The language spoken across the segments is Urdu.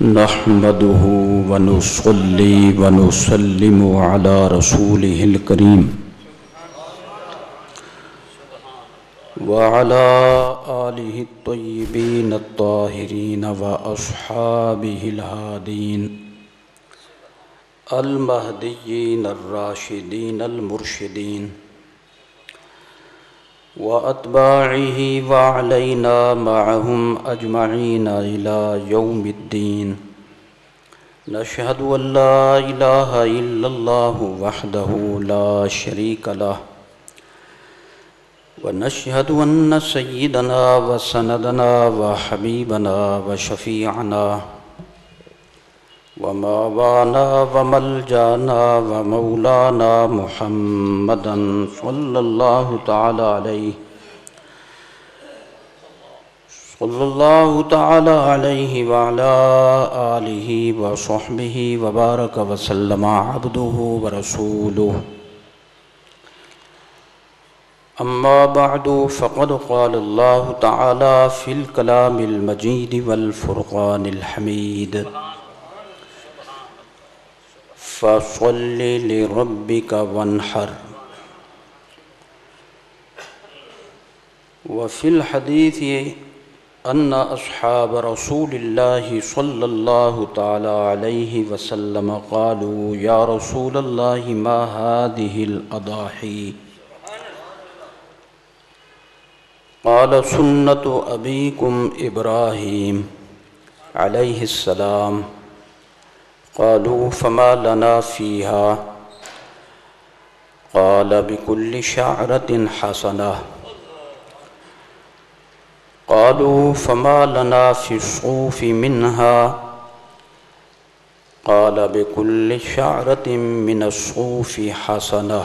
نحمده ونصلي ونسلم على رسوله الكريم وعلى آله الطيبين الطاهرين وأصحابه الهادين المهديين الراشدين المرشدين وأتباعه وعلينا معهم أجمعين إلى يوم الدين. نشهد أن لا إله إلا الله وحده لا شريك له ونشهد أن سيدنا وسندنا وحبيبنا وشفيعنا ومولانا وملجانا ومولانا محمدا صلى الله تعالى عليه وعلى آله وصحبه وبارك وسلم عبده ورسوله. أما بعد فقد قال الله تعالى في الكلام المجيد والفرقان الحميد: فَصَلِّ لِرَبِّكَ وَانْحَرْ. وفي الحديث أن أصحاب رسول الله صلى الله تعالى عليه وسلم قالوا: يا رسول الله ما هذه الأضاحي؟ قال: سنة أبيكم إبراهيم عليه السلام. قالوا: فما لنا فيها؟ قال: بكل شعرة حسنة. قالوا: فما لنا في الصوف منها؟ قال: بكل شعرة من الصوف حسنة.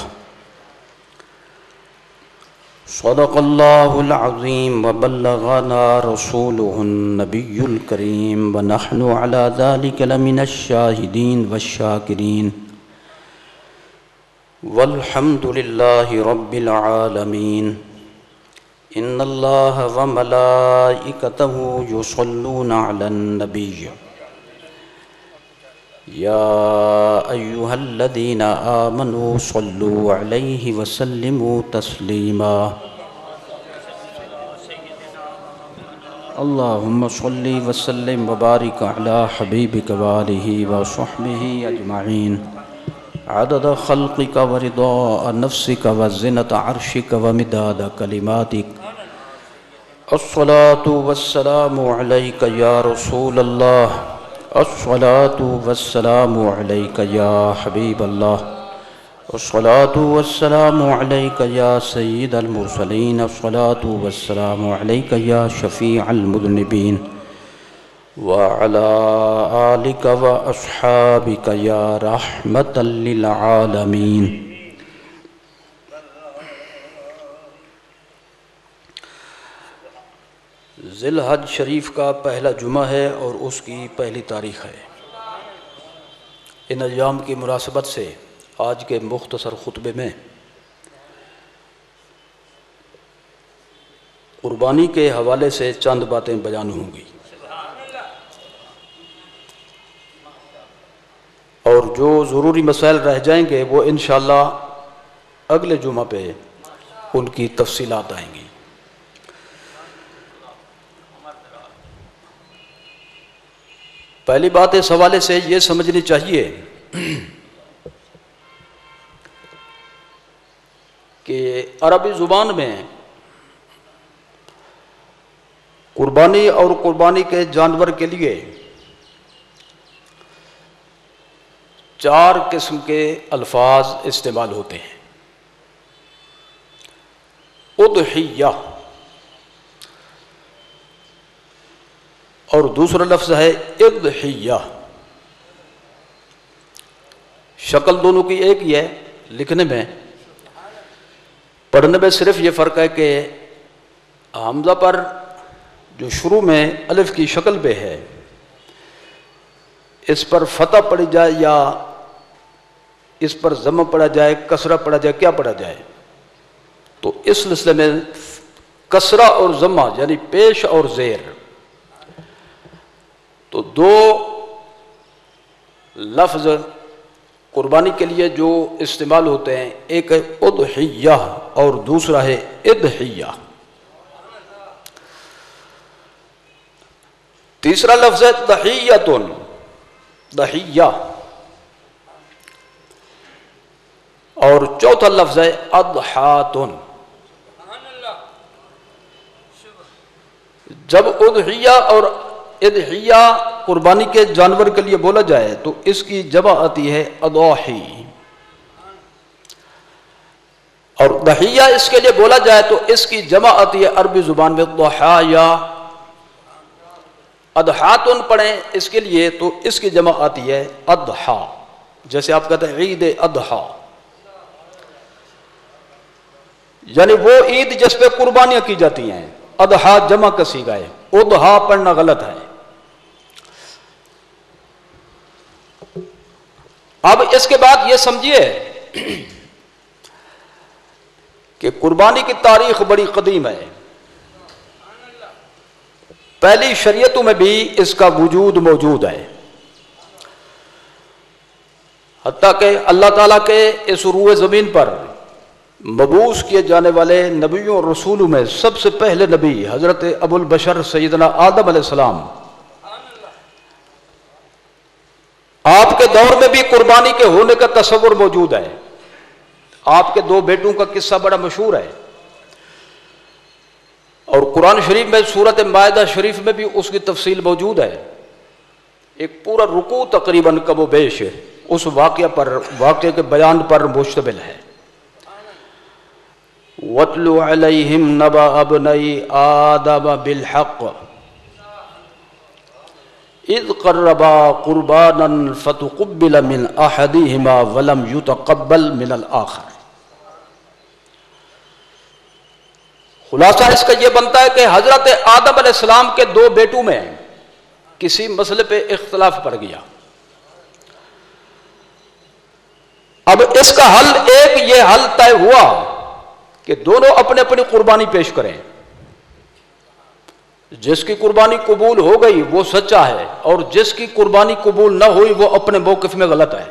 صدق الله العظيم وبلغنا رسوله النبي الكريم ونحن على ذلك لمن الشاهدين والشاكرين والحمد لله رب العالمين. إن الله وملائكته يصلون على النبي يا أيها الذين آمنوا صلوا عليه وسلموا تسليما. اللهم صل وسلم وبارك على حبيبك وآله وصحبه أجمعين عدد خلقك ورضاء نفسك وزنة عرشك ومداد كلماتك. الصلاة والسلام عليك يا رسول الله. الصلاة والسلام عليك يا حبيب الله. الصلاة والسلام عليك يا سيد المرسلين. الصلاة والسلام عليك يا شفيع المذنبين وعلى آلك وأصحابك يا رحمة للعالمين. ذی الحج شریف کا پہلا جمعہ ہے اور اس کی پہلی تاریخ ہے. ان ایام کی مناسبت سے آج کے مختصر خطبے میں قربانی کے حوالے سے چند باتیں بیان ہوں گی اور جو ضروری مسائل رہ جائیں گے وہ انشاءاللہ اگلے جمعہ پہ ان کی تفصیلات آئیں گی. پہلی بات اس حوالے سے یہ سمجھنی چاہیے کہ عربی زبان میں قربانی اور قربانی کے جانور کے لیے 4 قسم کے الفاظ استعمال ہوتے ہیں. اضحیہ اور دوسرا لفظ ہے اضحیہ. شکل دونوں کی ایک ہی ہے، لکھنے میں پڑھنے میں صرف یہ فرق ہے کہ حمزہ پر جو شروع میں الف کی شکل پہ ہے اس پر فتح پڑی جائے یا اس پر ضم پڑا جائے، کسرہ پڑا جائے، کیا پڑا جائے. تو اس سلسلے میں کسرہ اور ضمہ یعنی پیش اور زیر تو دو لفظ قربانی کے لیے جو استعمال ہوتے ہیں، ایک ہے اضحیہ اور دوسرا ہے اضحیہ. تیسرا لفظ ہے ضحیۃ، ضحیہ، اور چوتھا لفظ ہے اضحیٰ. جب اضحیہ اور اضحیہ قربانی کے جانور کے لیے بولا جائے تو اس کی جمع آتی ہے اضاحی، اور ضحیہ اس کے لیے بولا جائے تو اس کی جمع آتی ہے عربی زبان میں ضحایا. اضحیٰ پڑھیں اس کے لیے تو اس کی جمع آتی ہے اضحیٰ، جیسے آپ کہتے ہیں عید اضحیٰ، یعنی وہ عید جس پہ قربانیاں کی جاتی ہیں. اضحیٰ جمع کا صیغہ ہے، اضحیٰ پڑھنا غلط ہے. اب اس کے بعد یہ سمجھیے کہ قربانی کی تاریخ بڑی قدیم ہے. پہلی شریعتوں میں بھی اس کا وجود موجود ہے، حتیٰ کہ اللہ تعالیٰ کے اس روئے زمین پر مبعوث کیے جانے والے نبیوں اور رسولوں میں سب سے پہلے نبی حضرت ابو البشر سیدنا آدم علیہ السلام، آپ کے دور میں بھی قربانی کے ہونے کا تصور موجود ہے. آپ کے 2 بیٹوں کا قصہ بڑا مشہور ہے، اور قرآن شریف میں سورۃ مائدہ شریف میں بھی اس کی تفصیل موجود ہے. ایک پورا رکوع تقریباً کم و بیش اس واقعے کے بیان پر مشتمل ہے. وَاتْلُ عَلَيْهِمْ نَبَأَ ابْنَيْ آدَمَ بِالْحَقِّ إِذْ قَرَّبَا قُرْبَانًا فَتُقُبِّلَ مِنْ أَحَدِهِمَا وَلَمْ يُتَقَبَّلْ مِنَ الْآخَرِ. خلاصہ اس کا یہ بنتا ہے کہ حضرت آدم علیہ السلام کے 2 بیٹوں میں کسی مسئلے پہ اختلاف پڑ گیا. اب اس کا حل یہ حل طے ہوا کہ دونوں اپنے اپنی قربانی پیش کریں. جس کی قربانی قبول ہو گئی وہ سچا ہے، اور جس کی قربانی قبول نہ ہوئی وہ اپنے موقف میں غلط ہے.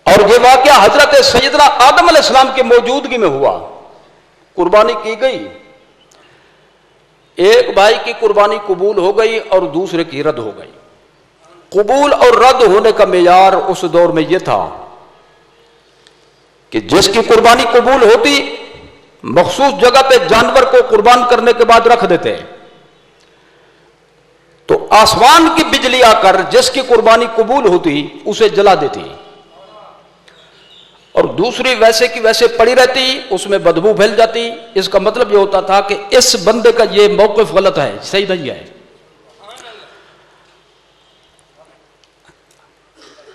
اور یہ واقعہ حضرت سیدنا آدم علیہ السلام کی موجودگی میں ہوا. قربانی کی گئی، ایک بھائی کی قربانی قبول ہو گئی اور دوسرے کی رد ہو گئی. قبول اور رد ہونے کا معیار اس دور میں یہ تھا کہ جس کی قربانی قبول ہوتی مخصوص جگہ پہ جانور کو قربان کرنے کے بعد رکھ دیتے، تو آسمان کی بجلی آ کر جس کی قربانی قبول ہوتی اسے جلا دیتی، اور دوسری ویسے کی ویسے پڑی رہتی، اس میں بدبو پھیل جاتی. اس کا مطلب یہ ہوتا تھا کہ اس بندے کا یہ موقف غلط ہے، صحیح نہیں ہے.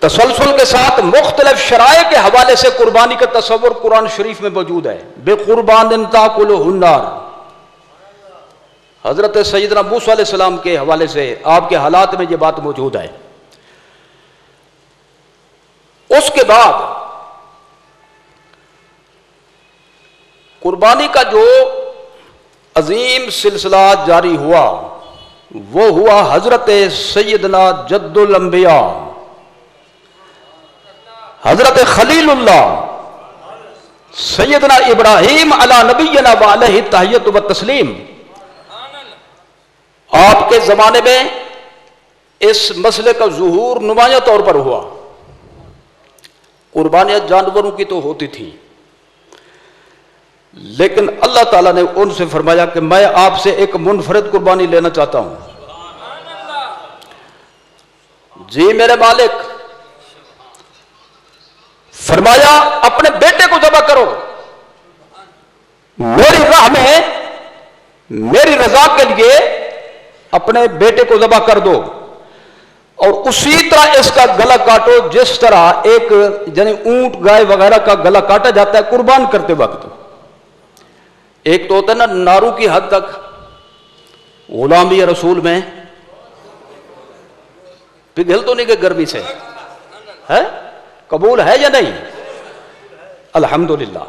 تسلسل کے ساتھ مختلف شرائع کے حوالے سے قربانی کا تصور قرآن شریف میں موجود ہے. بے قربان تاکلہ النار، حضرت سیدنا موسیٰ علیہ السلام کے حوالے سے آپ کے حالات میں یہ بات موجود ہے. اس کے بعد قربانی کا جو عظیم سلسلہ جاری ہوا وہ ہوا حضرت سیدنا جد الانبیاء حضرت خلیل اللہ سیدنا ابراہیم علی نبینا وعلیہ التحیۃ والتسلیم. آپ کے زمانے میں اس مسئلے کا ظہور نمایاں طور پر ہوا. قربانیاں جانوروں کی تو ہوتی تھی، لیکن اللہ تعالیٰ نے ان سے فرمایا کہ میں آپ سے ایک منفرد قربانی لینا چاہتا ہوں. جی میرے مالک. فرمایا اپنے بیٹے کو ذبح کرو، میری راہ میں میری رضا کے لیے اپنے بیٹے کو ذبح کر دو، اور اسی طرح اس کا گلا کاٹو جس طرح ایک یعنی اونٹ گائے وغیرہ کا گلا کاٹا جاتا ہے قربان کرتے وقت. ایک تو ہوتا ہے نا نارو کی حد تک، غلامی رسول میں پگھل تو نہیں کہ گرمی سے ہے، قبول ہے یا نہیں؟ الحمدللہ.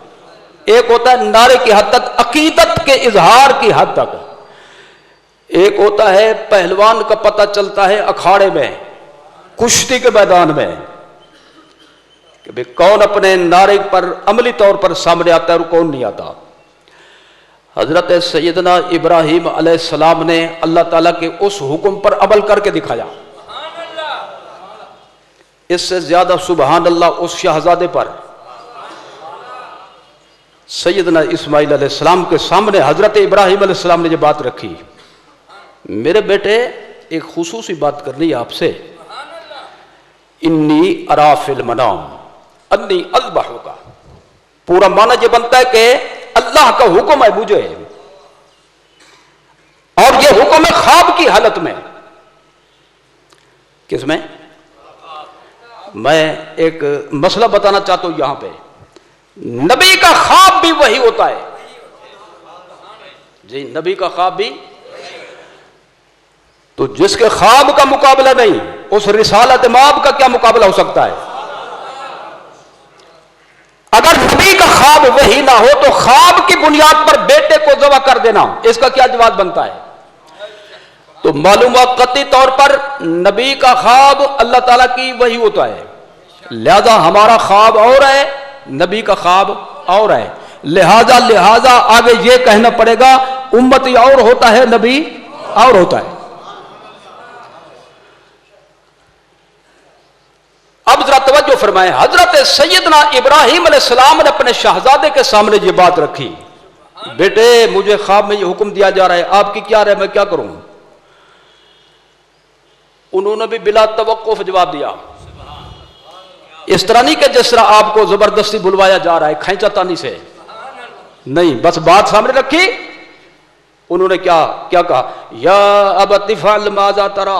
ایک ہوتا ہے نعرے کی حد تک، عقیدت کے اظہار کی حد تک. ایک ہوتا ہے پہلوان کا پتہ چلتا ہے اکھاڑے میں، کشتی کے میدان میں کہ بھئی کون اپنے نعرے پر عملی طور پر سامنے آتا ہے اور کون نہیں آتا. حضرت سیدنا ابراہیم علیہ السلام نے اللہ تعالیٰ کے اس حکم پر عمل کر کے دکھایا. اس سے زیادہ سبحان اللہ اس شہزادے پر سیدنا اسماعیل علیہ السلام کے سامنے حضرت ابراہیم علیہ السلام نے یہ بات رکھی. میرے بیٹے ایک خصوصی بات کرنی ہے آپ سے. انی ارا فی المنام انی اذبحک. پورا معنی یہ بنتا ہے کہ اللہ کا حکم ہے مجھے، اور یہ حکم ہے خواب کی حالت میں. کس میں؟ میں ایک مسئلہ بتانا چاہتا ہوں یہاں پہ. نبی کا خواب بھی وہی ہوتا ہے. جی نبی کا خواب بھی. تو جس کے خواب کا مقابلہ نہیں اس رسالت مآب کا کیا مقابلہ ہو سکتا ہے؟ اگر نبی کا خواب وہی نہ ہو تو خواب کی بنیاد پر بیٹے کو ذبح کر دینا اس کا کیا جواب بنتا ہے؟ تو معلوم ہوا قطعی طور پر نبی کا خواب اللہ تعالیٰ کی وہی ہوتا ہے. لہذا ہمارا خواب اور ہے، نبی کا خواب اور ہے. لہذا آگے یہ کہنا پڑے گا امتی اور ہوتا ہے، نبی اور ہوتا ہے. اب ذرا توجہ فرمائیں. حضرت سیدنا ابراہیم علیہ السلام نے اپنے شہزادے کے سامنے یہ بات رکھی. بیٹے مجھے خواب میں یہ حکم دیا جا رہا ہے، آپ کی کیا رائے، میں کیا کروں؟ انہوں نے بھی بلا توقف جواب دیا. اس طرح نہیں کہ جس طرح آپ کو زبردستی بلوایا جا رہا ہے کھینچا تانی سے، نہیں، بس بات سامنے رکھی. انہوں نے کیا کہا؟ یا ابت افعل ماذا ترى.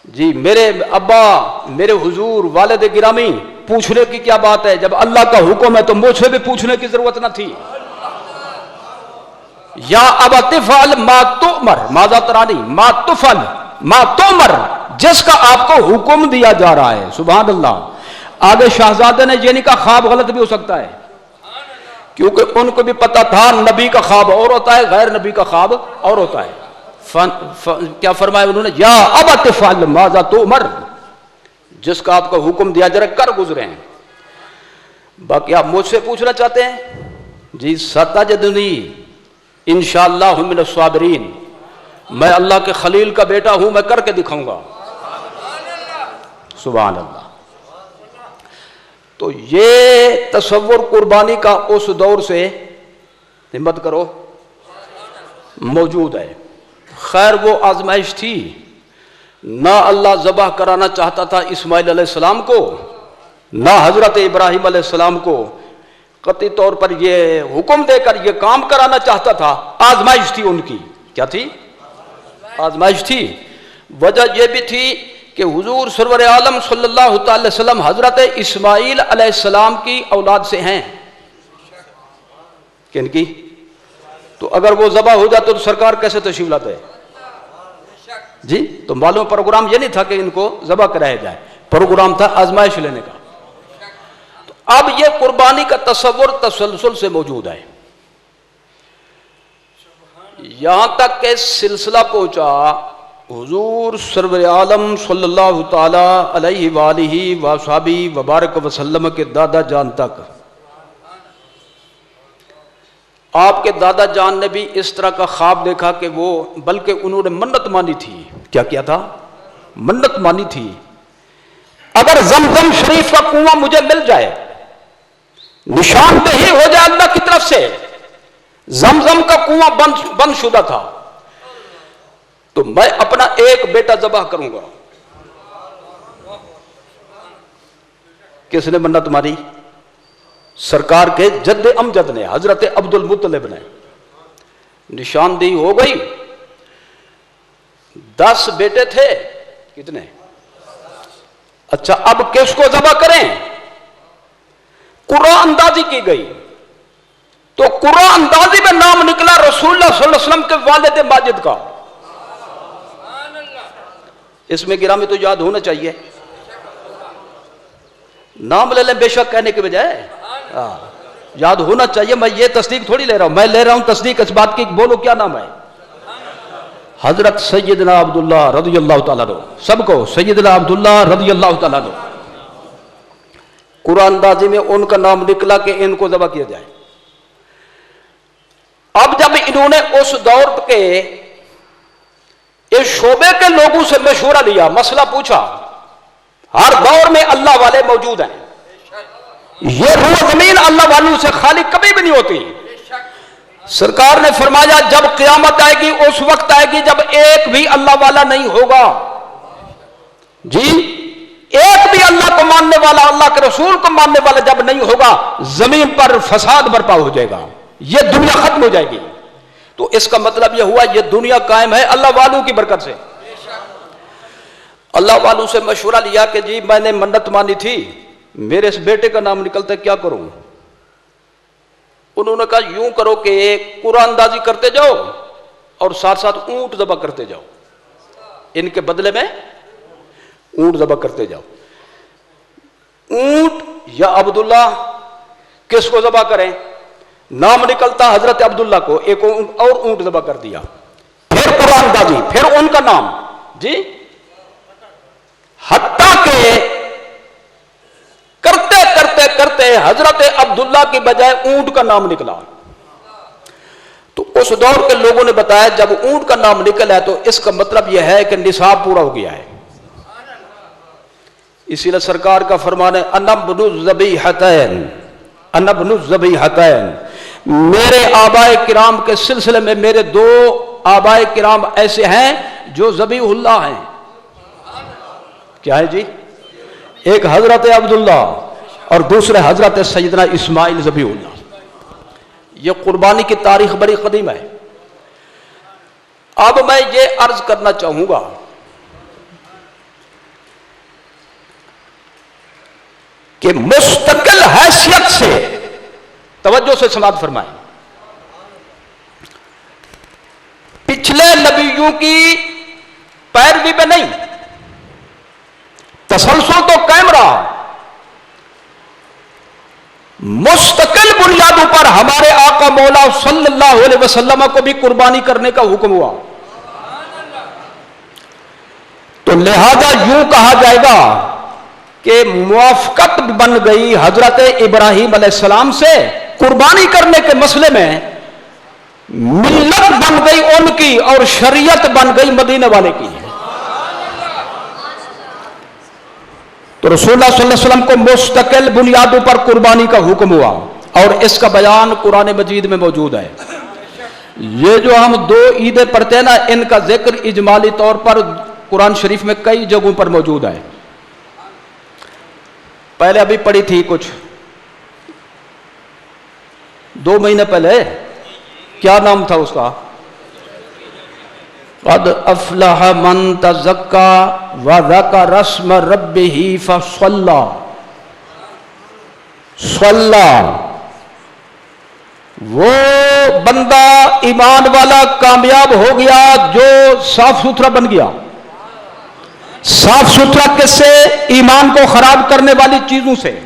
جی میرے ابا، میرے حضور والد گرامی، پوچھنے کی کیا بات ہے؟ جب اللہ کا حکم ہے تو مجھ سے بھی پوچھنے کی ضرورت نہ تھی. یا ابت افعل ما تؤمر ماذا ترانی ما تفعل ما تؤمر، جس کا آپ کو حکم دیا جا رہا ہے. سبحان اللہ. آگے شہزادے نے یہ نہیں کہا خواب غلط بھی ہو سکتا ہے، کیونکہ ان کو بھی پتا تھا نبی کا خواب اور ہوتا ہے، غیر نبی کا خواب اور ہوتا ہے. کیا فرمایا انہوں نے؟ یا ابت افعل ماذا تؤمر، جس کا آپ کو حکم دیا جا رہا ہے کر گزرے ہیں. باقی آپ مجھ سے پوچھنا چاہتے ہیں؟ جی ستجدنی انشاءاللہ من الصابرین، میں اللہ کے خلیل کا بیٹا ہوں، میں کر کے دکھاؤں گا. سبحان اللہ. تو یہ تصور قربانی کا اس دور سے ہمت کرو موجود ہے. خیر وہ آزمائش تھی، نہ اللہ ذبح کرانا چاہتا تھا اسماعیل علیہ السلام کو، نہ حضرت ابراہیم علیہ السلام کو قطعی طور پر یہ حکم دے کر یہ کام کرانا چاہتا تھا. آزمائش تھی ان کی. کیا تھی؟ آزمائش تھی. وجہ یہ بھی تھی کہ حضور سرور عالم صلی اللہ تعالی وسلم حضرت اسماعیل علیہ السلام کی اولاد سے ہیں. کن کی؟ تو اگر وہ ذبح ہو جاتا تو سرکار کیسے تشریف لاتے؟ جی تو معلوم پروگرام یہ نہیں تھا کہ ان کو ذبح کرایا جائے، پروگرام تھا آزمائش لینے کا. تو اب یہ قربانی کا تصور تسلسل سے موجود ہے، یہاں تک کہ سلسلہ پہنچا حضور سرور عالم صلی اللہ تعالی علیہ وآلہ وصحبہ وبارک وسلم کے دادا جان تک. آپ کے دادا جان نے بھی اس طرح کا خواب دیکھا کہ وہ، بلکہ انہوں نے منت مانی تھی. کیا کیا تھا؟ منت مانی تھی. اگر زمزم شریف کا کنواں مجھے مل جائے، نشاندہی ہو جائے اللہ کی طرف سے، زمزم کا کنواں بند شدہ تھا، تو میں اپنا ایک بیٹا ذبح کروں گا. کس نے منت ماری؟ سرکار کے جد امجد نے، حضرت عبد المطلب نے. نشاندہی ہو گئی. 10 بیٹے تھے. کتنے؟ اچھا اب کس کو ذبح کریں؟ قرآن اندازی کی گئی تو قرآن اندازی میں نام نکلا رسول اللہ صلی اللہ علیہ وسلم کے والد ماجد کا. اس میں گرامی تو یاد ہونا چاہیے، نام لے لیں بے شک کہنے کے بجائے یاد ہونا چاہیے. میں یہ تصدیق تھوڑی لے رہا ہوں، میں لے رہا ہوں تصدیق اس بات کی، بولو کیا نام ہے؟ حضرت سیدنا عبداللہ رضی اللہ تعالیٰ عنہ، سب کو سیدنا عبداللہ رضی اللہ تعالیٰ عنہ، قرآن اندازی میں ان کا نام نکلا کہ ان کو ذبح کیا جائے۔ اب جب انہوں نے اس دور کے اس شعبے کے لوگوں سے مشورہ لیا، مسئلہ پوچھا، ہر دور میں اللہ والے موجود ہیں، یہ روح زمین اللہ والوں سے خالی کبھی بھی نہیں ہوتی۔ سرکار نے فرمایا جب قیامت آئے گی اس وقت آئے گی جب ایک بھی اللہ والا نہیں ہوگا، جی ایک بھی اللہ کو ماننے والا، اللہ کے رسول کو ماننے والا جب نہیں ہوگا، زمین پر فساد برپا ہو جائے گا، یہ دنیا ختم ہو جائے گی۔ تو اس کا مطلب یہ ہوا یہ دنیا قائم ہے اللہ والوں کی برکت سے۔ اللہ والوں سے مشورہ لیا کہ جی میں نے منت مانی تھی، میرے اس بیٹے کا نام نکلتا ہے، کیا کروں؟ انہوں نے کہا یوں کرو کہ قرآن اندازی کرتے جاؤ اور ساتھ ساتھ اونٹ ذبح کرتے جاؤ، ان کے بدلے میں اونٹ ذبح کرتے جاؤ۔ اونٹ یا عبداللہ، کس کو ذبح کریں؟ نام نکلتا حضرت عبداللہ کو، ایک اور اونٹ ذبح کر دیا، پھر قرآن اندازی، پھر ان کا نام، جی حتیٰ کہ کرتے کرتے کرتے حضرت عبداللہ کی بجائے اونٹ کا نام نکلا۔ تو اس دور کے لوگوں نے بتایا جب اونٹ کا نام نکلا ہے تو اس کا مطلب یہ ہے کہ نصاب پورا ہو گیا ہے۔ اسی لیے سرکار کا فرمان ہے انا ابن الذبیحتین، انا ابن الذبیحتین، میرے آبائے کرام کے سلسلے میں میرے دو آبائے کرام ایسے ہیں جو ذبیح اللہ ہیں۔ کیا ہے جی؟ ایک حضرت عبداللہ اور دوسرے حضرت سیدنا اسماعیل ذبیح اللہ۔ یہ قربانی کی تاریخ بڑی قدیم ہے۔ اب میں یہ عرض کرنا چاہوں گا کہ مستقل حیثیت سے توجہ سے سماعت فرمائیں، پچھلے نبیوں کی پیروی میں نہیں، تسلسل تو قائم رہا، مستقل بنیادوں پر ہمارے آقا مولا صلی اللہ علیہ وسلم کو بھی قربانی کرنے کا حکم ہوا۔ تو لہذا یوں کہا جائے گا کہ موافقت بن گئی حضرت ابراہیم علیہ السلام سے قربانی کرنے کے مسئلے میں، ملت بن گئی ان کی اور شریعت بن گئی مدینے والے کی۔ تو رسول اللہ صلی اللہ علیہ وسلم کو مستقل بنیادوں پر قربانی کا حکم ہوا، اور اس کا بیان قرآن مجید میں موجود ہے۔ یہ جو ہم دو عیدیں پڑھتے ہیں نا، ان کا ذکر اجمالی طور پر قرآن شریف میں کئی جگہوں پر موجود ہے۔ پہلے ابھی پڑھی تھی کچھ 2 مہینے پہلے، کیا نام تھا اس کا؟ قد افلح من تزکا وذکر اسم ربہ فصلی، صلی، وہ بندہ ایمان والا کامیاب ہو گیا جو صاف ستھرا بن گیا۔ صاف ستھرا کس سے؟ ایمان کو خراب کرنے والی چیزوں سے،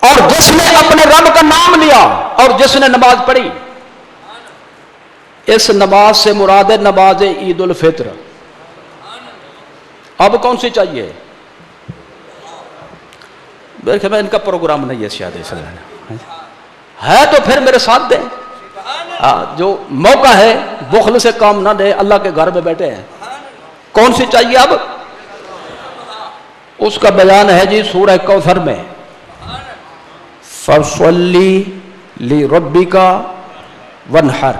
اور جس نے اپنے رب کا نام لیا اور جس نے نماز پڑھی۔ اس نماز سے مراد ہے نماز عید الفطر۔ اب کون سی چاہیے؟ میرے خیال میں ان کا پروگرام نہیں ہے شاید، اس ہے تو پھر میرے ساتھ دیں۔ جو موقع ہے بخل سے کام نہ دے، اللہ کے گھر میں بیٹھے ہیں۔ کون سی چاہیے اب؟ اس کا بیان ہے جی سورہ کوثر میں، فَصَلِّ لِرَبِّكَ وَانْحَرْ،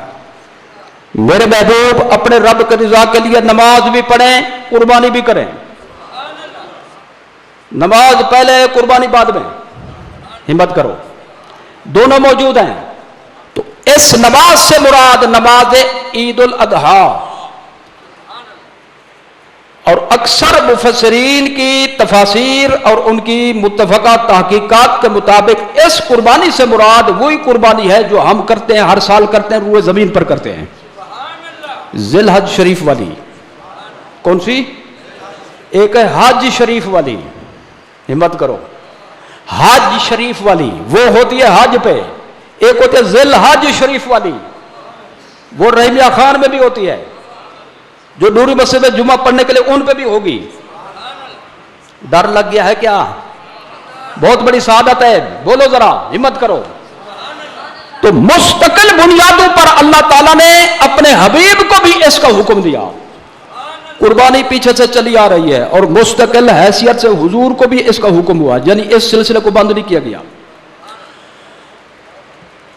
میرے محبوب اپنے رب کی رضا کے لیے نماز بھی پڑھیں، قربانی بھی کریں۔ نماز پہلے، قربانی بعد میں، ہمت کرو، دونوں موجود ہیں۔ تو اس نماز سے مراد نماز عید الاضحیٰ، اور اکثر مفسرین کی تفاسیر اور ان کی متفقہ تحقیقات کے مطابق اس قربانی سے مراد وہی قربانی ہے جو ہم کرتے ہیں، ہر سال کرتے ہیں، روئے زمین پر کرتے ہیں، ذی الحج شریف والی۔ کون سی؟ ایک ہے حج شریف والی، ہمت کرو، حج شریف والی وہ ہوتی ہے حج پہ، ایک ہوتی ہے ذی الحج شریف والی، وہ رحمیہ خان میں بھی ہوتی ہے، جو نوری مسجد میں جمعہ پڑھنے کے لیے ان پہ بھی ہوگی. ڈر لگ گیا ہے کیا؟ بہت بڑی سعادت ہے. بولو ذرا، ہمت کرو. تو مستقل بنیادوں پر اللہ تعالیٰ نے اپنے حبیب کو بھی اس کا حکم دیا. قربانی پیچھے سے چلی آ رہی ہے اور مستقل حیثیت سے حضور کو بھی اس کا حکم ہوا، یعنی اس سلسلے کو بند نہیں کیا گیا.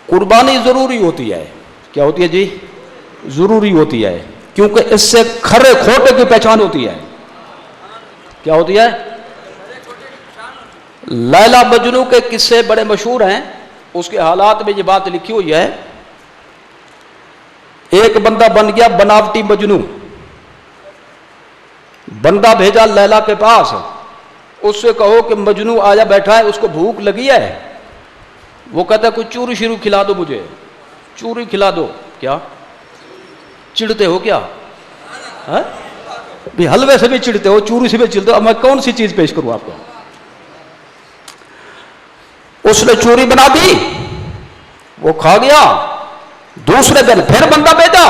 قربانی ضروری ہوتی ہے. کیا ہوتی ہے جی؟ ضروری ہوتی ہے، کیونکہ اس سے کھرے کھوٹے کی پہچان ہوتی ہے. کیا ہوتی ہے؟ لیلا مجنو کے قصے بڑے مشہور ہیں، اس کے حالات میں یہ بات لکھی ہوئی ہے. ایک بندہ بن گیا بناوٹی مجنو. بندہ بھیجا لیلا کے پاس، اس سے کہو کہ مجنو آیا بیٹھا ہے، اس کو بھوک لگی ہے. وہ کہتا ہے کوئی چوری شروع کھلا دو، مجھے چوری کھلا دو. کیا چڑھتے ہو کیا؟ بھی حلوے سے بھی چڑھتے ہو، چوری سے بھی چڑھتے ہو، اب میں کون سی چیز پیش کروں آپ کو؟ اس نے چوری بنا دی، وہ کھا گیا. دوسرے دن پھر بندہ بھیجا،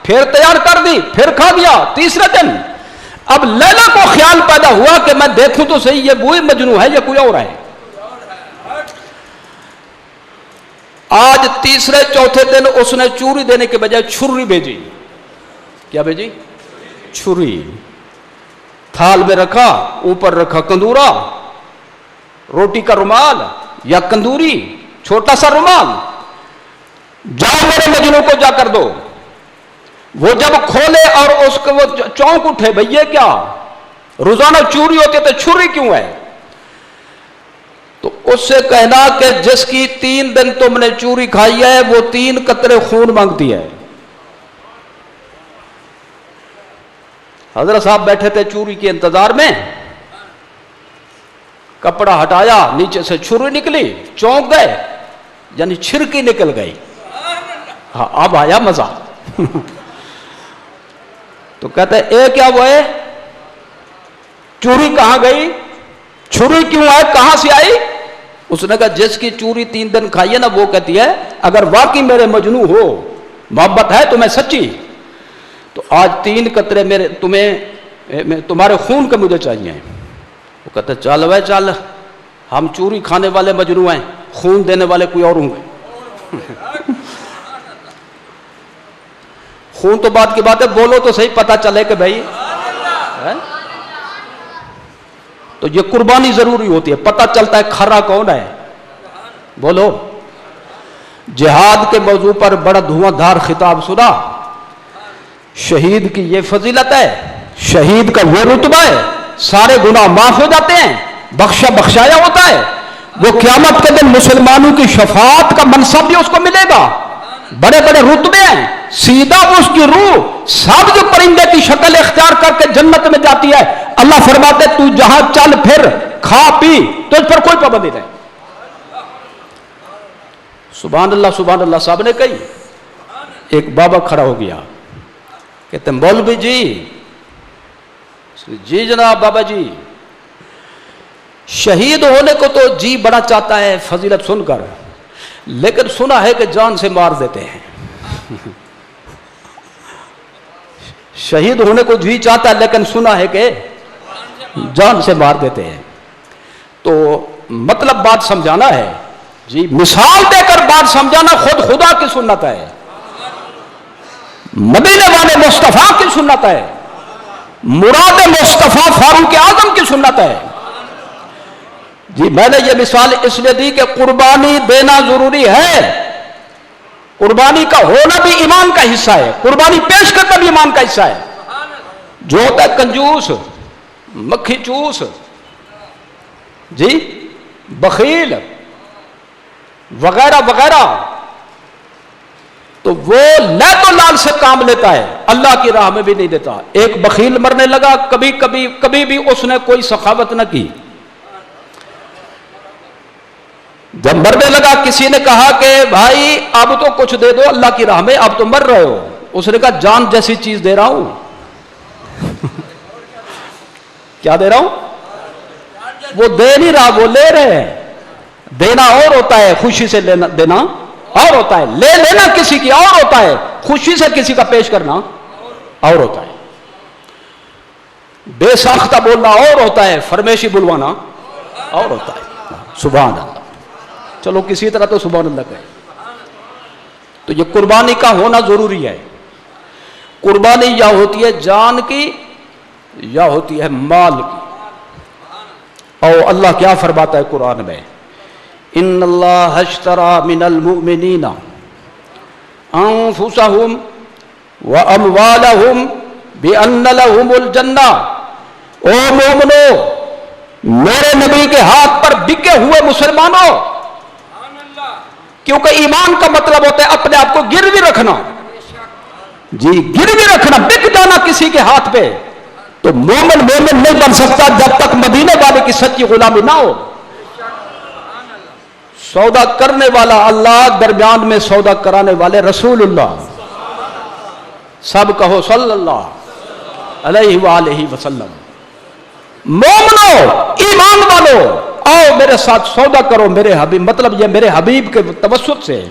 پھر تیار کر دی، پھر کھا گیا. تیسرے دن اب لیلا کو خیال پیدا ہوا کہ میں دیکھوں تو صحیح یہ وہی مجنو ہے یا کوئی اور ہے. آج تیسرے چوتھے دن اس نے چوری دینے کے بجائے چھری بھیجی. کیا بھیجی؟ چھری. تھال میں رکھا، اوپر رکھا کندورا، روٹی کا رومال یا کندوری، چھوٹا سا رومال. جاؤ میرے مجنو کو جا کر دو. وہ جب کھولے اور اس کو وہ چونک اٹھے، بھئی یہ کیا؟ روزانہ چوری ہوتی ہے تو چھری کیوں ہے؟ تو اس سے کہنا کہ جس کی 3 دن تم نے چوری کھائی ہے وہ 3 قطرے خون مانگتی ہے. حضرت صاحب بیٹھے تھے چوری کے انتظار میں، کپڑا ہٹایا، نیچے سے چھری نکلی، چونک گئے، یعنی چھرکی نکل گئی. ہاں اب آیا مزہ. تو کہتے ہیں اے کیا وہ ہے؟ چوری کہاں گئی؟ چھری کیوں ہے؟ کہاں سے آئی؟ اس نے کہا جس کی چوری 3 دن کھائی ہے نا، وہ کہتی ہے اگر واقعی میرے مجنو ہو، محبت ہے تمہیں سچی، تو آج 3 قطرے میرے تمہارے خون کے مجھے چاہیے. وہ کہتے ہیں چل بھائی چل، ہم چوری کھانے والے مجنو ہیں، خون دینے والے کوئی اور ہوں گے. خون تو بات کی بات ہے، بولو تو صحیح پتہ چلے کہ بھائی. تو یہ قربانی ضروری ہوتی ہے، پتہ چلتا ہے کھرا کون ہے. بولو. جہاد کے موضوع پر بڑا دھواں دھار خطاب سنا. شہید کی یہ فضیلت ہے، شہید کا وہ رتبہ ہے، سارے گناہ معاف ہو جاتے ہیں، بخشایا ہوتا ہے. وہ قیامت کے دن مسلمانوں کی شفاعت کا منصب بھی اس کو ملے گا. بڑے بڑے رتبے ہیں. سیدھا اس کی روح سبز پرندے کی شکل اختیار کر کے جنت میں جاتی ہے. اللہ فرماتے تو جہاں چل پھر کھا پی، تجھ پر کوئی پابندی نہیں. سبحان اللہ صاحب نے کہی. ایک بابا کھڑا ہو گیا، کہتے ہیں مولوی جی. جی جناب بابا جی، شہید ہونے کو تو جی بڑا چاہتا ہے فضیلت سن کر، لیکن سنا ہے کہ جان سے مار دیتے ہیں. شہید ہونے کو جی چاہتا ہے لیکن سنا ہے کہ جان سے مار دیتے ہیں. تو مطلب بات سمجھانا ہے جی، مثال دے کر بات سمجھانا خود خدا کی سنت ہے، مدینے والے مصطفیٰ کی سنت ہے، مراد مصطفیٰ فاروق اعظم کی سنت ہے. جی میں نے یہ مثال اس لیے دی کہ قربانی دینا ضروری ہے. قربانی کا ہونا بھی ایمان کا حصہ ہے، قربانی پیش کرنا بھی ایمان کا حصہ ہے. جو ہوتا ہے کنجوس، مکھی چوس، جی بخیل وغیرہ وغیرہ، تو وہ لیت و لال سے کام لیتا ہے، اللہ کی راہ میں بھی نہیں دیتا. ایک بخیل مرنے لگا، کبھی بھی اس نے کوئی سخاوت نہ کی. جب مرنے لگا کسی نے کہا کہ بھائی اب تو کچھ دے دو اللہ کی راہ میں، اب تو مر رہے ہو. اس نے کہا جان جیسی چیز دے رہا ہوں. کیا دے رہا ہوں؟ وہ دے نہیں رہا، وہ لے رہے ہیں. دینا اور ہوتا ہے، خوشی سے دینا اور ہوتا ہے. لے لینا کسی کی اور ہوتا ہے، خوشی سے کسی کا پیش کرنا اور ہوتا ہے. بے ساختہ بولنا اور ہوتا ہے، فرمیشی بلوانا اور ہوتا ہے. سبحان اللہ. چلو کسی طرح تو سبحان اللہ کہے. تو یہ قربانی کا ہونا ضروری ہے. قربانی یا ہوتی ہے جان کی یا ہوتی ہے مال کی. اور اللہ کیا فرماتا ہے قرآن میں، ان اللہ اشترى من المؤمنین انفسهم واموالهم بان لهم الجنہ. او مومنو، میرے نبی کے ہاتھ پر بکے ہوئے مسلمانوں، کیونکہ ایمان کا مطلب ہوتا ہے اپنے آپ کو گروی رکھنا. جی گروی رکھنا، بک جانا کسی کے ہاتھ پہ. تو مومن مومن نہیں بن سکتا جب تک مدینے والے کی سچی غلامی نہ ہو. سودا کرنے والا اللہ، درمیان میں سودا کرانے والے رسول اللہ. سب کہو صلی اللہ علیہ وآلہ وسلم. مومنو، ایمان والو، آؤ میرے ساتھ سودا کرو میرے حبیب، مطلب یہ میرے حبیب کے توسط سے.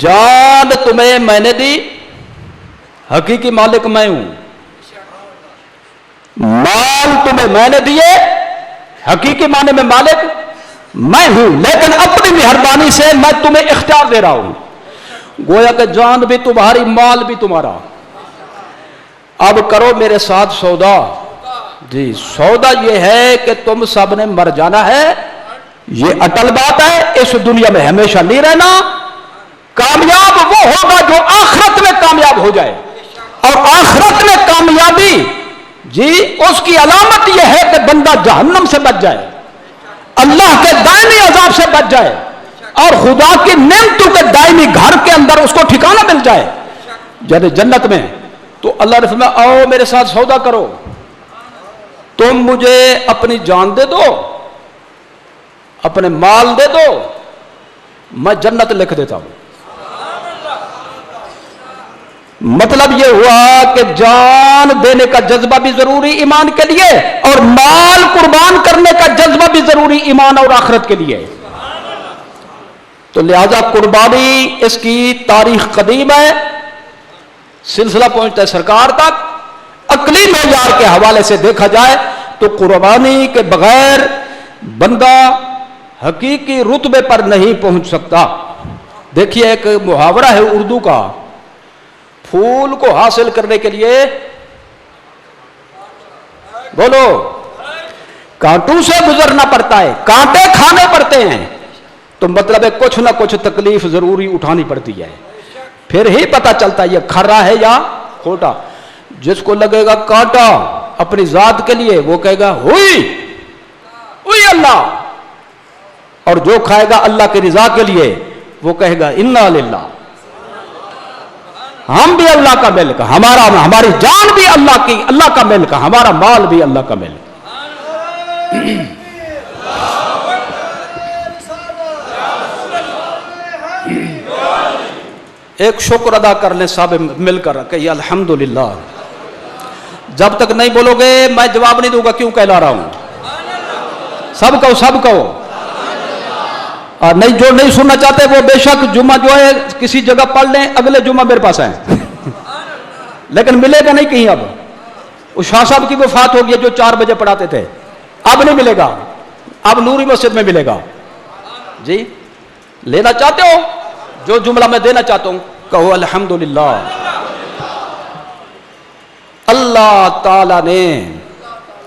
جان تمہیں میں نے دی، حقیقی مالک میں ہوں. مال تمہیں میں نے دیے، حقیقی معنی میں مالک میں ہوں، لیکن اپنی مہربانی سے میں تمہیں اختیار دے رہا ہوں. گویا کہ جان بھی تمہاری، مال بھی تمہارا. اب کرو میرے ساتھ سودا. جی سودا یہ ہے کہ تم سب نے مر جانا ہے، یہ اٹل بات ہے. اس دنیا میں ہمیشہ نہیں رہنا. کامیاب وہ ہوگا جو آخرت میں کامیاب ہو جائے، اور آخرت میں کامیابی جی اس کی علامت یہ ہے کہ بندہ جہنم سے بچ جائے، اللہ کے دائمی عذاب سے بچ جائے، اور خدا کی نعمتوں کے دائمی گھر کے اندر اس کو ٹھکانہ مل جائے یعنی جنت میں. تو اللہ نے فرمایا آؤ میرے ساتھ سودا کرو. تم مجھے اپنی جان دے دو، اپنے مال دے دو، میں جنت لکھ دیتا ہوں. مطلب یہ ہوا کہ جان دینے کا جذبہ بھی ضروری ایمان کے لیے، اور مال قربان کرنے کا جذبہ بھی ضروری ایمان اور آخرت کے لیے. تو لہذا قربانی اس کی تاریخ قدیم ہے، سلسلہ پہنچتا ہے سرکار تک. عقلی معیار کے حوالے سے دیکھا جائے تو قربانی کے بغیر بندہ حقیقی رتبے پر نہیں پہنچ سکتا. دیکھیے ایک محاورہ ہے اردو کا، پھول کو حاصل کرنے کے لیے بولو کانٹوں سے گزرنا پڑتا ہے، کانٹے کھانے پڑتے ہیں. تو مطلب ہے کچھ نہ کچھ تکلیف ضروری اٹھانی پڑتی ہے، پھر ہی پتا چلتا ہے یہ کھرا ہے یا کھوٹا. جس کو لگے گا کانٹا اپنی ذات کے لیے وہ کہے گا ہوئی ہوئی اللہ، اور جو کھائے گا اللہ کی رضا کے لیے وہ کہے گا انا للہ. ہم بھی اللہ کا ملک، ہماری جان بھی اللہ کی، اللہ کا ملک، ہمارا مال بھی اللہ کا ملک. ایک شکر ادا کر لیں سب مل کر کہ یہ الحمدللہ. جب تک نہیں بولو گے میں جواب نہیں دوں گا کیوں کہلا رہا ہوں. سب کہو، سب کہو. اور نہیں جو نہیں سننا چاہتے وہ بے شک جمعہ جو ہے کسی جگہ پڑھ لیں، اگلے جمعہ میرے پاس آئیں. لیکن ملے گا نہیں کہیں. اب اس شاہ صاحب کی وفات ہو گئی جو 4 بجے پڑھاتے تھے، اب نہیں ملے گا، اب نوری مسجد میں ملے گا. جی لینا چاہتے ہو جو جملہ میں دینا چاہتا ہوں کہو الحمدللہ. اللہ تعالی نے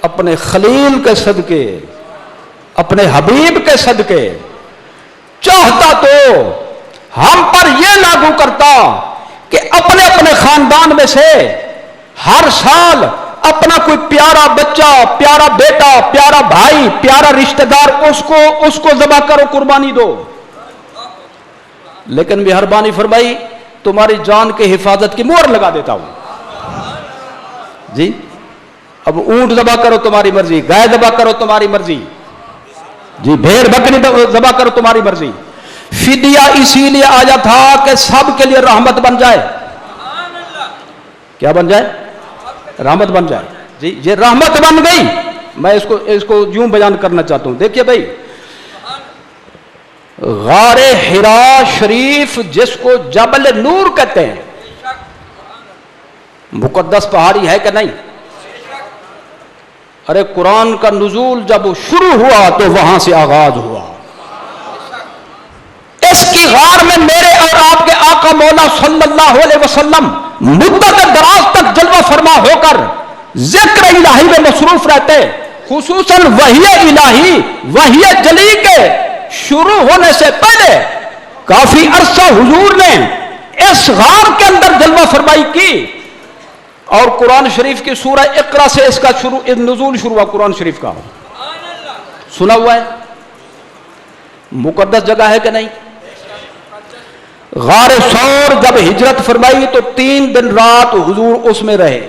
اپنے خلیل کے صدقے، اپنے حبیب کے صدقے چاہتا تو ہم پر یہ لاگو کرتا کہ اپنے اپنے خاندان میں سے ہر سال اپنا کوئی پیارا بچہ، پیارا بیٹا، پیارا بھائی، پیارا رشتہ دار اس کو ذبح کرو، قربانی دو. لیکن مہربانی فرمائی تمہاری جان کی حفاظت کی مہر لگا دیتا ہوں. جی اب اونٹ ذبح کرو تمہاری مرضی، گائے ذبح کرو تمہاری مرضی، جی بھیڑ بکری ذبح کرو تمہاری مرضی. فدیہ اسی لیے آیا تھا کہ سب کے لیے رحمت بن جائے. کیا بن جائے؟ رحمت بن جائے. جی یہ رحمت بن گئی. میں اس کو یوں بیان کرنا چاہتا ہوں. دیکھیے بھائی، غار حرا شریف جس کو جبل نور کہتے ہیں، مقدس پہاڑی ہے کہ نہیں؟ ارے قرآن کا نزول جب شروع ہوا تو وہاں سے آغاز ہوا. اس کی غار میں میرے اور آپ کے آقا مولا صلی اللہ علیہ وسلم مدت دراز تک جلوہ فرما ہو کر ذکر الہی میں مصروف رہتے. خصوصاً وحی الہی وحی جلی کے شروع ہونے سے پہلے کافی عرصہ حضور نے اس غار کے اندر جلوہ فرمائی کی. اور قرآن شریف کی سورہ اقرا سے اس کا نزول شروع ہوا. قرآن شریف کا سنا ہوا ہے. مقدس جگہ ہے کہ نہیں؟ غار ثور جب ہجرت فرمائی تو 3 دن رات حضور اس میں رہے.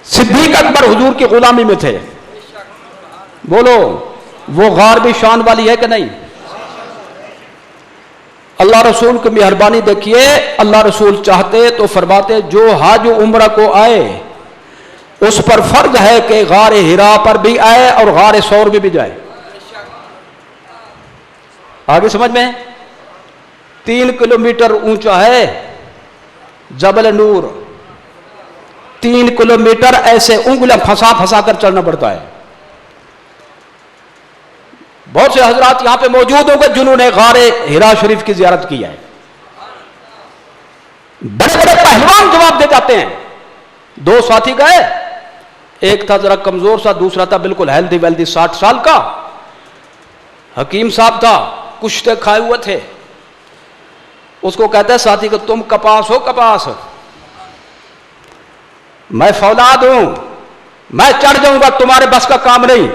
صدیق اکبر حضور کی غلامی میں تھے. بولو وہ غار بھی شان والی ہے کہ نہیں؟ اللہ رسول کی مہربانی دیکھیے. اللہ رسول چاہتے تو فرماتے جو حج عمرہ کو آئے اس پر فرض ہے کہ غار ہرا پر بھی آئے اور غار ثور میں بھی جائے. آگے سمجھ میں؟ 3 کلومیٹر اونچا ہے جبل نور. 3 کلومیٹر ایسے انگلیاں پھنسا پھنسا کر چڑھنا پڑتا ہے. بہت سے حضرات یہاں پہ موجود ہوں گے جنہوں نے غار ہرا شریف کی زیارت کی ہے. بڑے بڑے پہلوان جواب دے جاتے ہیں. 2 ساتھی گئے, ایک تھا ذرا کمزور سا, دوسرا تھا بالکل ہیلدی ویلدی 60 سال کا. حکیم صاحب تھا, کشتے کھائے ہوئے تھے. اس کو کہتے ہیں ساتھی کہ تم کپاس ہو کپاس, میں فولاد ہوں, میں چڑھ جاؤں گا, تمہارے بس کا کام نہیں.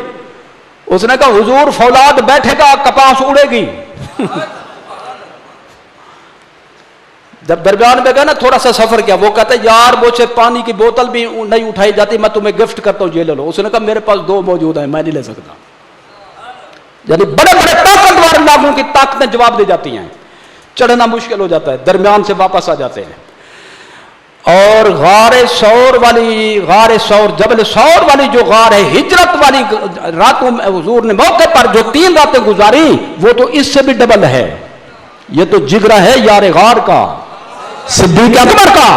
اس نے کہا حضور فولاد بیٹھے گا کپاس اڑے گی. جب درمیان میں گئے نا تھوڑا سا سفر کیا, وہ کہتے یار مجھ سے پانی کی بوتل بھی نہیں اٹھائی جاتی, میں تمہیں گفٹ کرتا ہوں, یہ لے لو. اس نے کہا میرے پاس 2 موجود ہیں, میں نہیں لے سکتا. یعنی بڑے بڑے طاقتور لوگوں کی طاقتیں جواب دے جاتی ہیں, چڑھنا مشکل ہو جاتا ہے, درمیان سے واپس آ جاتے ہیں. اور غار ثور جبل ثور والی جو غار ہے, ہجرت والی راتوں میں حضور نے موقع پر جو 3 راتیں گزاری وہ تو اس سے بھی ڈبل ہے. یہ تو جگرا ہے یار غار کا, صدیق اکبر کا.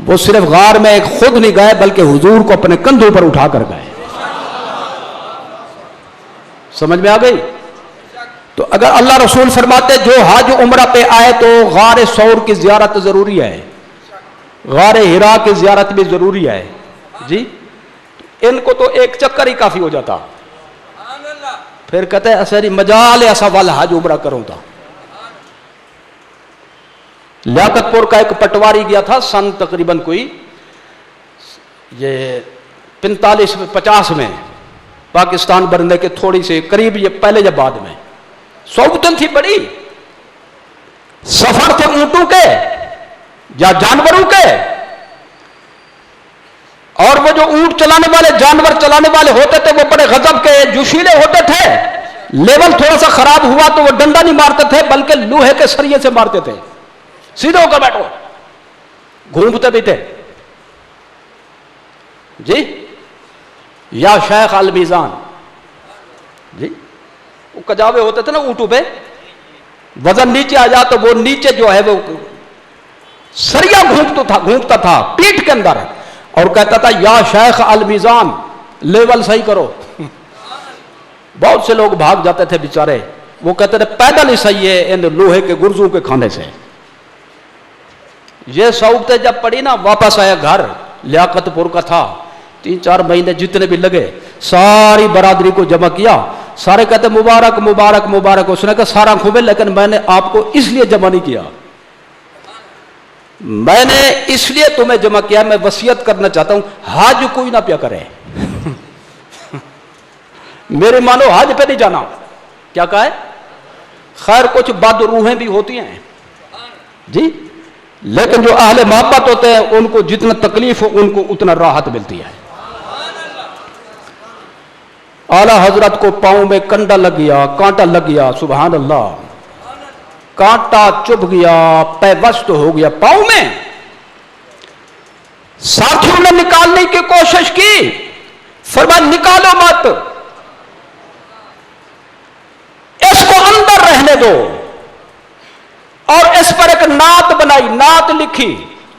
وہ صرف غار میں ایک خود نہیں گئے بلکہ حضور کو اپنے کندھوں پر اٹھا کر گئے. سمجھ میں آ گئی؟ تو اگر اللہ رسول فرماتے جو حج عمرہ پہ آئے تو غار ثور کی زیارت ضروری ہے, غار ہرا کی زیارت بھی ضروری ہے. جی ان کو تو ایک چکر ہی کافی ہو جاتا, پھر کہتے ہیں اسری مجال ایسا والا حج عمرہ کروں تھا. لیاقت پور کا ایک پٹواری گیا تھا سن تقریباً کوئی یہ 45-50 میں, پاکستان بننے کے تھوڑی سے قریب, یہ پہلے یا بعد میں. صحبتیں تھی بڑی, سفر تھے اونٹوں کے یا جانوروں کے, اور وہ جو اونٹ چلانے والے جانور چلانے والے ہوتے تھے وہ بڑے غضب کے جوشیلے ہوتے تھے. لیول تھوڑا سا خراب ہوا تو وہ ڈنڈا نہیں مارتے تھے بلکہ لوہے کے سریے سے مارتے تھے. سیدھے ہو کر بیٹھو, گھومتے بھی تھے. جی یا شیخ المیزان, جی وہ کجاوے ہوتے تھے نا اونٹوں پہ, وزن نیچے آ جا تو وہ نیچے جو ہے وہ سریا گھومتا تھا پیٹھ کے اندر, اور کہتا تھا یا شیخ المیزان لیول صحیح کرو. بہت سے لوگ بھاگ جاتے تھے بیچارے, وہ کہتے تھے پیدل ہی صحیح ہے ان لوہے کے گرزوں کے کھانے سے. یہ صحبتیں جب پڑی نا واپس آیا گھر, لیاقت پور کا تھا, 3-4 مہینے جتنے بھی لگے ساری برادری کو جمع کیا. سارے کہتے مبارک مبارک مبارک. اس نے کہا سارا خوبے, لیکن میں نے آپ کو اس لیے جمع نہیں کیا, میں نے اس لیے تمہیں جمع کیا, میں وصیت کرنا چاہتا ہوں حج کوئی نہ پیا کرے. میرے مانو حج پہ نہیں جانا. کیا کہا ہے؟ خیر کچھ بد روحیں بھی ہوتی ہیں جی, لیکن جو اہل محبت ہوتے ہیں ان کو جتنا تکلیف ہو ان کو اتنا راحت ملتی ہے. اعلی حضرت کو پاؤں میں کنڈا لگ گیا, کانٹا لگ گیا, سبحان اللہ, کانٹا چبھ گیا, پیوست ہو گیا پاؤں میں. ساتھیوں نے نکالنے کی کوشش کی, فرمایا نکالو مت, اس کو اندر رہنے دو. اور اس پر ایک نعت بنائی, نعت لکھی,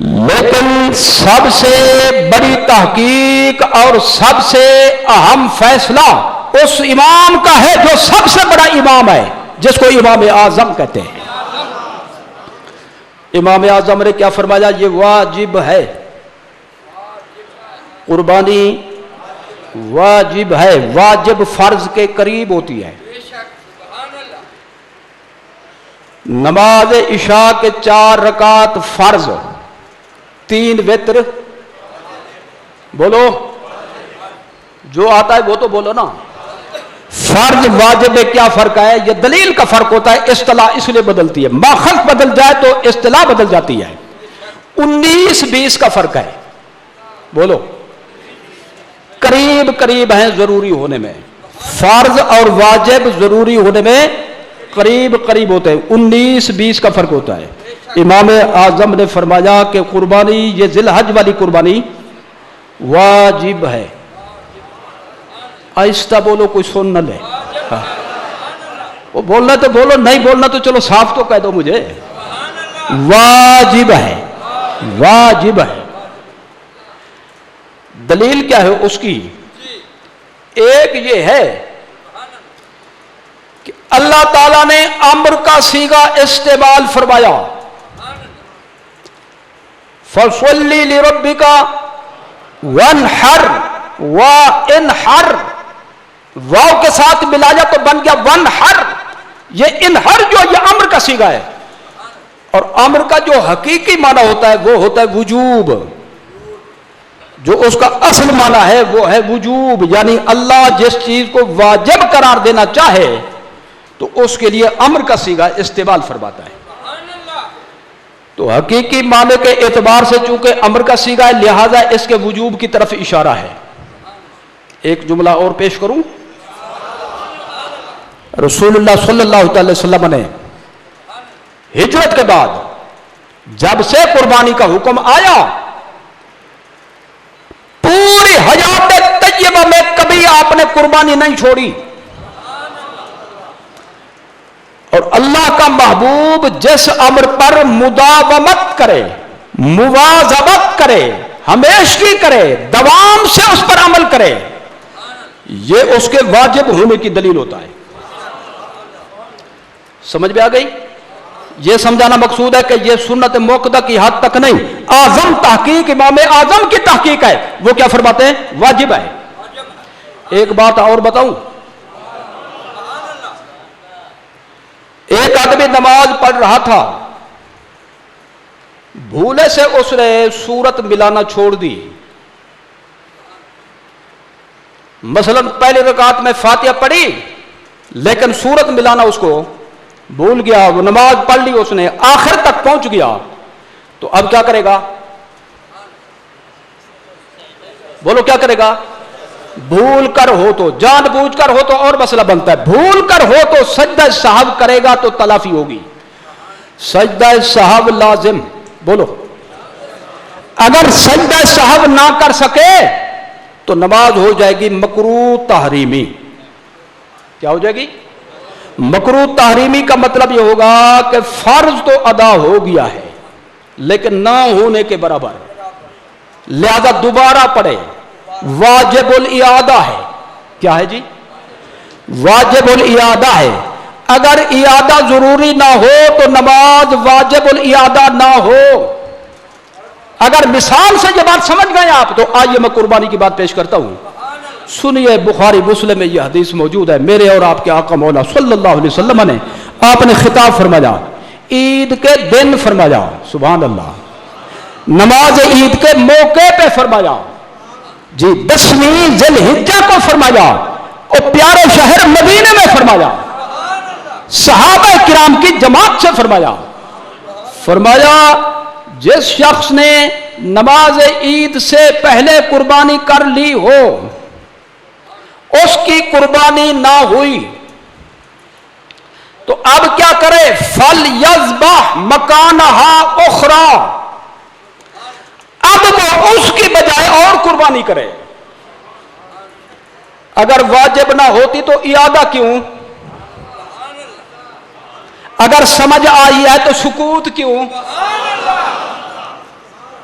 لیکن سب سے بڑی تحقیق اور سب سے اہم فیصلہ اس امام کا ہے جو سب سے بڑا امام ہے، جس کو امام اعظم کہتے ہیں۔ امام اعظم نے کیا فرمایا؟ یہ واجب ہے، قربانی واجب ہے، واجب فرض کے قریب ہوتی ہے۔ نماز عشاء کے 4 رکعت فرض، 3 وتر، بولو جو آتا ہے وہ تو بولو نا۔ فرض واجب میں کیا فرق ہے؟ یہ دلیل کا فرق ہوتا ہے، اصطلاح اس لیے بدلتی ہے، ماخذ بدل جائے تو اصطلاح بدل جاتی ہے۔ 19-20 کا فرق ہے، بولو قریب قریب ہیں ضروری ہونے میں، فرض اور واجب ضروری ہونے میں قریب قریب ہوتے ہیں، 19-20 کا فرق ہوتا ہے۔ امام اعظم نے فرمایا کہ قربانی، یہ ذی الحج والی قربانی واجب ہے۔ آہستہ بولو، کوئی سن نہ لے، وہ بولنا تو بولو، نہیں بولنا تو چلو صاف تو کہہ دو مجھے، واجب ہے، واجب ہے۔ دلیل کیا ہے اس کی؟ ایک یہ ہے کہ اللہ تعالیٰ نے امر کا صیغہ استعمال فرمایا، فَصَلِّ لِرَبِّكَ وَانْحَرْ وَانْحَرْ، واو کے ساتھ ملایا تو بن گیا وَانْحَرْ۔ یہ انحر جو یہ امر کا صیغہ ہے، اور امر کا جو حقیقی معنی ہوتا ہے وہ ہوتا ہے وجوب، جو اس کا اصل معنی ہے وہ ہے وجوب، یعنی اللہ جس چیز کو واجب قرار دینا چاہے تو اس کے لیے امر کا صیغہ استعمال فرماتا ہے۔ تو حقیقی معنی کے اعتبار سے چونکہ امر کا صیغہ ہے، لہذا اس کے وجوب کی طرف اشارہ ہے۔ ایک جملہ اور پیش کروں، رسول اللہ صلی اللہ علیہ وسلم نے ہجرت کے بعد جب سے قربانی کا حکم آیا، پوری حیات طیبہ میں کبھی آپ نے قربانی نہیں چھوڑی، اور اللہ کا محبوب جس امر پر مداومت کرے، مواظبت کرے، ہمیشگی کرے، دوام سے اس پر عمل کرے، یہ اس کے واجب ہونے کی دلیل ہوتا ہے۔ سمجھ میں آ گئی؟ یہ سمجھانا مقصود ہے کہ یہ سنت موقدہ کی حد تک نہیں، اعظم تحقیق، امام اعظم کی تحقیق ہے، وہ کیا فرماتے ہیں؟ واجب ہے۔ ایک بات اور بتاؤں، ایک آدمی نماز پڑھ رہا تھا، بھولے سے اس نے سورت ملانا چھوڑ دی، مثلا پہلی رکعت میں فاتحہ پڑھی لیکن سورت ملانا اس کو بھول گیا، وہ نماز پڑھ لی اس نے، آخر تک پہنچ گیا، تو اب کیا کرے گا؟ بولو کیا کرے گا؟ بھول کر ہو تو، جان بوجھ کر ہو تو اور مسئلہ بنتا ہے، بھول کر ہو تو سجدہ سہو کرے گا تو تلافی ہوگی، سجدہ سہو لازم، بولو اگر سجدہ سہو نہ کر سکے تو نماز ہو جائے گی مکروہ تحریمی۔ کیا ہو جائے گی؟ مکروہ تحریمی کا مطلب یہ ہوگا کہ فرض تو ادا ہو گیا ہے لیکن نہ ہونے کے برابر، لہذا دوبارہ پڑھے، واجب الاعادہ ہے۔ کیا ہے جی؟ واجب الاعادہ ہے، اگر اعادہ ضروری نہ ہو تو نماز واجب الاعادہ نہ ہو۔ اگر مثال سے یہ بات سمجھ گئے آپ تو آئیے میں قربانی کی بات پیش کرتا ہوں، سنیے، بخاری مسلم میں یہ حدیث موجود ہے، میرے اور آپ کے آقا مولا صلی اللہ علیہ وسلم نے آپ نے خطاب فرمایا، عید کے دن فرمایا، سبحان اللہ، نماز عید کے موقع پہ فرمایا، جی 10ویں ذی الحجہ کو فرمایا، اور پیارے شہر مدینے میں فرمایا، صحابہ کرام کی جماعت سے فرمایا، فرمایا جس شخص نے نماز عید سے پہلے قربانی کر لی ہو، اس کی قربانی نہ ہوئی تو اب کیا کرے؟ فَلْيَذْبَحْ مَكَانَهَا أُخْرَى، اب وہ اس کی بجائے اور قربانی کرے۔ اگر واجب نہ ہوتی تو اعادہ کیوں؟ اگر سمجھ آئی ہے تو سکوت کیوں؟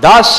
10,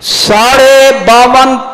52.5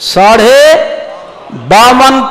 52.5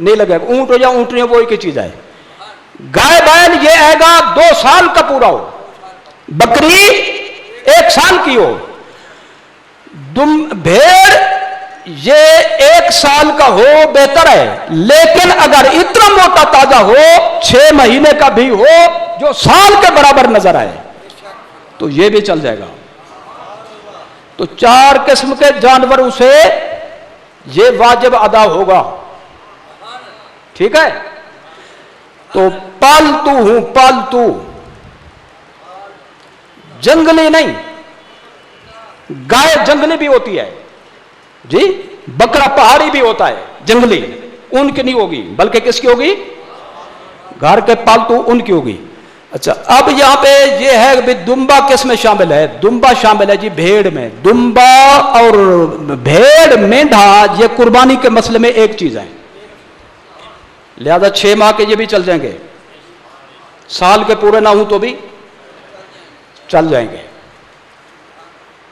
نہیں لگے گا. اونٹ ہو یا اونٹنی ہو وہ ایک ہی چیز ہے. گائے بیل یہ آئے گا 2 سال کا پورا ہو, بکری 1 سال کی ہو, بھیڑ یہ 1 سال کا ہو بہتر ہے, لیکن اگر اتنا موٹا تازہ ہو 6 مہینے کا بھی ہو جو سال کے برابر نظر آئے تو یہ بھی چل جائے گا. تو 4 قسم کے جانوروں سے یہ واجب ادا ہوگا. ٹھیک ہے, تو پالتو ہوں, پالتو جنگلی نہیں. گائے جنگلی بھی ہوتی ہے جی, بکرا پہاڑی بھی ہوتا ہے جنگلی, ان کی نہیں ہوگی بلکہ کس کی ہوگی؟ گھر کے پالتو ان کی ہوگی. اچھا اب یہاں پہ یہ ہے کہ دمبا کس میں شامل ہے؟ دمبا شامل ہے جی بھیڑ میں. دمبا اور بھیڑ مینڈھا یہ قربانی کے مسئلے میں ایک چیز ہے, لہذا 6 ماہ کے یہ بھی چل جائیں گے, سال کے پورے نہ ہوں تو بھی چل جائیں گے.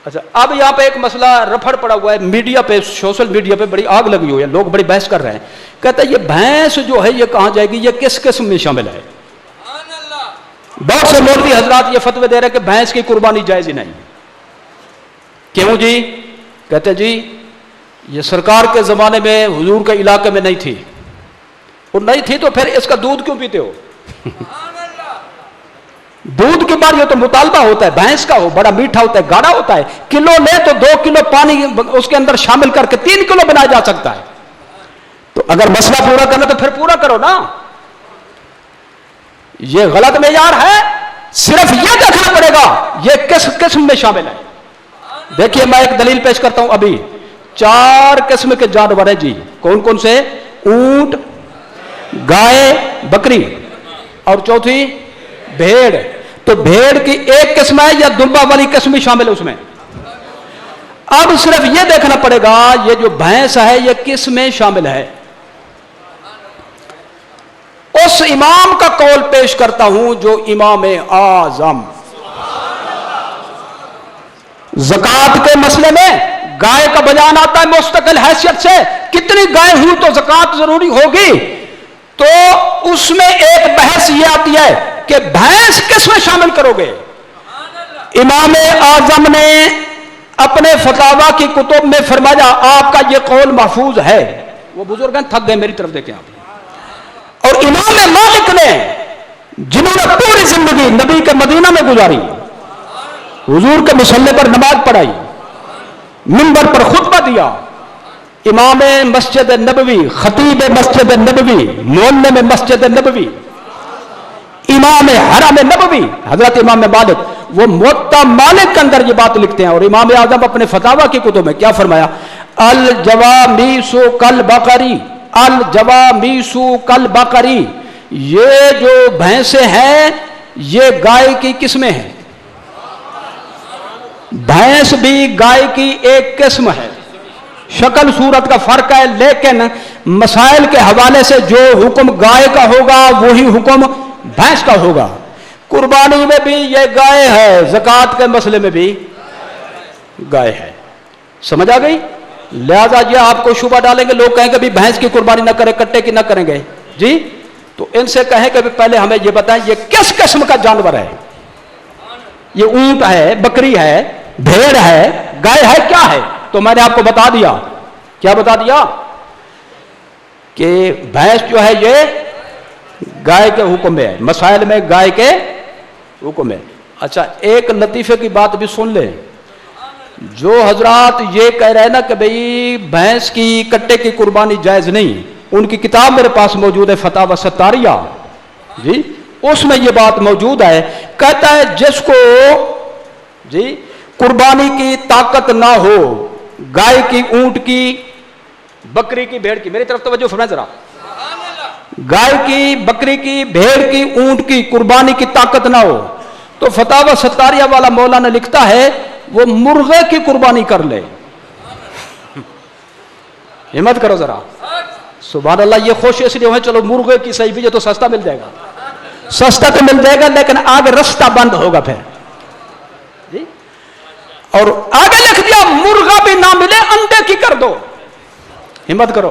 اچھا اب یہاں پہ ایک مسئلہ رفڑ پڑا ہوا ہے میڈیا پہ, سوشل میڈیا پہ بڑی آگ لگی ہوئی ہے, لوگ بڑی بحث کر رہے ہیں. کہتے ہیں یہ بھینس جو ہے یہ کہاں جائے گی, یہ کس قسم میں شامل ہے؟ بہت سے مولوی حضرات یہ فتوی دے رہے ہیں کہ بھینس کی قربانی جائز ہی نہیں. کیوں جی؟ کہتے ہیں جی یہ سرکار کے زمانے میں حضور کے علاقے میں نہیں تھی, اور نہیں تھی تو پھر اس کا دودھ کیوں پیتے ہو؟ دودھ کی بار یہ تو مطالبہ ہوتا ہے, بھینس کا ہو بڑا میٹھا ہوتا ہے, گاڑا ہوتا ہے, کلو لے تو 2 کلو پانی اس کے اندر شامل کر کے 3 کلو بنایا جا سکتا ہے. تو اگر مسئلہ پورا کرنا تو پھر پورا کرو نا. یہ غلط معیار ہے, صرف یہ دیکھنا پڑے گا یہ کس قسم میں شامل ہے. دیکھیے میں ایک دلیل پیش کرتا ہوں. ابھی 4 قسم کے جانور ہیں جی, کون کون سے؟ اونٹ, گائے, بکری, اور چوتھی بھیڑ. تو بھیڑ کی ایک قسم ہے یا دمبا والی قسم بھی شامل ہے اس میں؟ اب صرف یہ دیکھنا پڑے گا یہ جو بھینس ہے یہ کس میں شامل ہے. اس امام کا قول پیش کرتا ہوں جو امام اعظم. زکات کے مسئلے میں گائے کا بیان آتا ہے مستقل حیثیت سے, کتنی گائے ہوئی تو زکات ضروری ہوگی. تو اس میں ایک بحث یہ آتی ہے کہ بھینس کس میں شامل کرو گے. امام اعظم نے اپنے فتاوی کی کتب میں فرمایا آپ کا یہ قول محفوظ ہے. وہ بزرگ ہیں, تھک گئے, میری طرف دیکھیں آپ. اور امام مالک نے جنہوں نے پوری زندگی نبی کے مدینہ میں گزاری, حضور کے مصلی پر نماز پڑھائی, منبر پر خطبہ دیا, امام مسجد نبوی, خطیب مسجد نبوی, مولے میں مسجد نبوی, امام حرم نبوی حضرت امام مالک, وہ موطا مالک کے اندر یہ بات لکھتے ہیں. اور امام اعظم اپنے فتاوی کی کتب میں کیا فرمایا؟ الجوامیس کالبقری, الجوامیس کالبقری, یہ جو بھینسیں ہیں یہ گائے کی قسمیں ہیں. بھینس بھی گائے کی ایک قسم ہے, شکل صورت کا فرق ہے, لیکن مسائل کے حوالے سے جو حکم گائے کا ہوگا وہی حکم بھینس کا ہوگا. قربانی میں بھی یہ گائے ہے, زکات کے مسئلے میں بھی گائے ہے. سمجھ آ گئی؟ لہذا یہ آپ کو شبہ ڈالیں گے, لوگ کہیں گے بھی بھینس کی قربانی نہ کریں, کٹے کی نہ کریں گے جی. تو ان سے کہیں کہ پہلے ہمیں یہ بتائیں یہ کس قسم کا جانور ہے. یہ اونٹ ہے, بکری ہے, بھیڑ ہے, گائے ہے, کیا ہے؟ تو میں نے آپ کو بتا دیا. کیا بتا دیا؟ کہ بھینس جو ہے یہ گائے کے حکم میں ہے, مسائل میں گائے کے حکم میں. اچھا ایک لطیفے کی بات بھی سن لیں. جو حضرات یہ کہہ رہے ہیں نا کہ بھئی بھینس کی کٹے کی قربانی جائز نہیں, ان کی کتاب میرے پاس موجود ہے فتاوی ستاریہ جی, اس میں یہ بات موجود ہے. کہتا ہے جس کو جی قربانی کی طاقت نہ ہو, گائے کی, اونٹ کی, بکری کی, بھیڑ کی, میری طرف توجہ فرمائیں ذرا, گائے کی, بکری کی, بھیڑ کی, اونٹ کی قربانی کی طاقت نہ ہو تو فتاوی ستاریہ والا مولانا لکھتا ہے وہ مرغے کی قربانی کر لے. ہمت کرو ذرا, سبحان اللہ. یہ خوش اس لیے ہوئے چلو مرغے کی صحیح بھی, یہ تو سستا مل جائے گا, سستا تو مل جائے گا, لیکن آگے رستہ بند ہوگا پھر جی. اور آگے لکھ دیا مرغا بھی نہ ملے انڈے کی کر دو. ہمت کرو,